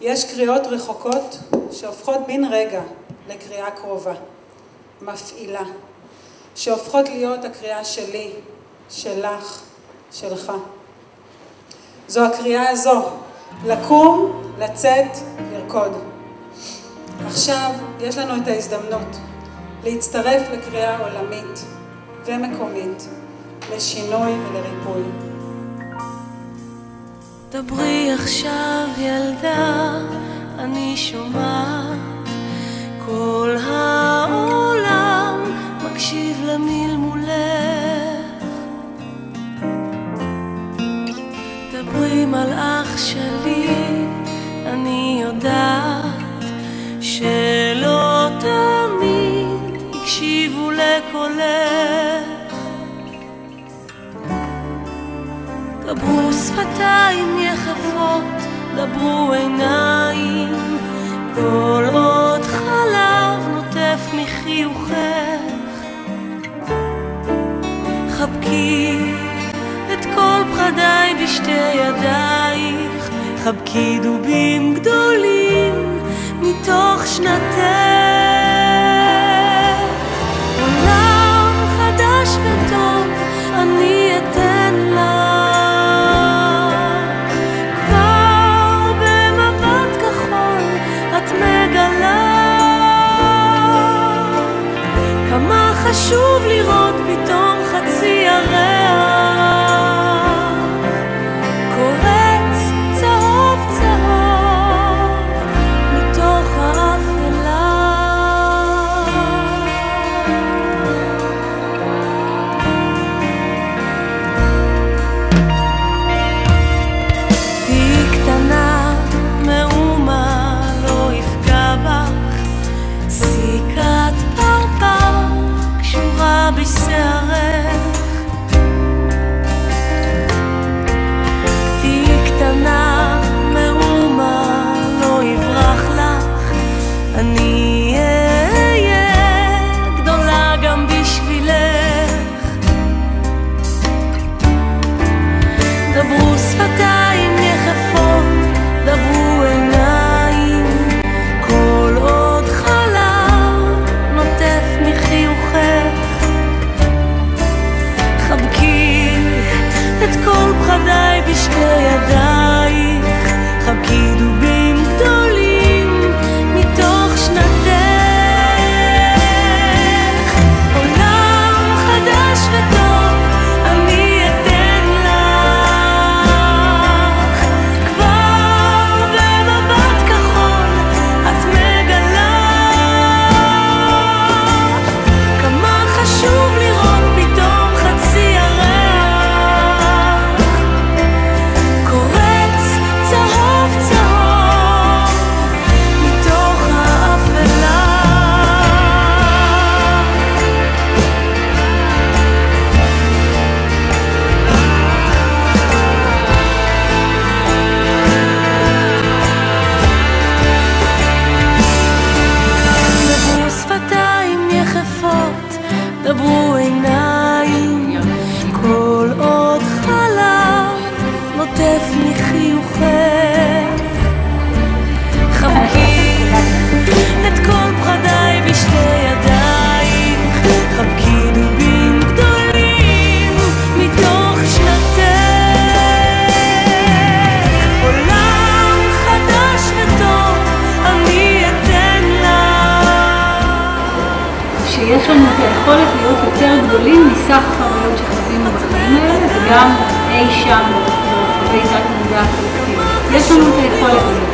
יש קריאות רחוקות שהופכות בן רגע לקריאה קרובה, מפעילה, שהופכות להיות הקריאה שלי, שלך, שלך. זו הקריאה הזו, לקום, לצאת, לרקוד. עכשיו יש לנו את ההזדמנות להצטרף לקריאה עולמית ומקומית, לשינוי ולריפוי. דברי עכשיו ילדה, אני שומעת, כל העולם מקשיב למלמולך. דברי מלאך שלי, אני יודעת שלא תמיד הקשיבו לקולך. דברו שפתיים יחפות, דברו עיניים, כל עוד חלב נוטף מחיוכך. חבקי את כל פחדיי בשתי ידייך, חבקי דובים גדולים מתוך שנתך. עולם חדש וטוב אני אתן לך, כבר במבט כחול את מגלה כמה חשוב לראות פתאום חצי ירח קורץ צהוב צהוב מתוך האפלה. תהי קטנה, מאומה לא יפגע בך, סיכת פרפר קשורה בשערך. תהי קטנה, מאומה לא יברח לך, אני אהיה גדולה גם בשבילך. דברו שפתיים יחפות, דברו עיניים, כל עוד חלב נוטף מחיוכך. חבקי את כל פחדיי בשתי ידייך, חבקי דובים גדולים מתוך שנתך. עולם חדש וטוב אני אתן לך, כבר במבט כחול את מגלה כמה חשוב לראות פתאום חצי ירח קורץ צהוב צהוב מתוך האפלה. דברו שפתיים יחפות, דברו עיניים, כל עוד חלב נוטף מחיוכך. חבקי את כל פחדיי בשתי ידייך, חבקי דובים גדולים מתוך שנתך. עולם חדש וטוב אני אתן לך. שיש לנו את היכולת להיות יותר גדולים מסך החוויות שחווינו בחיים האלה, וגם אי שם ברחבי תת המודע הקולקטיבי. יש לנו את היכולת הזאת.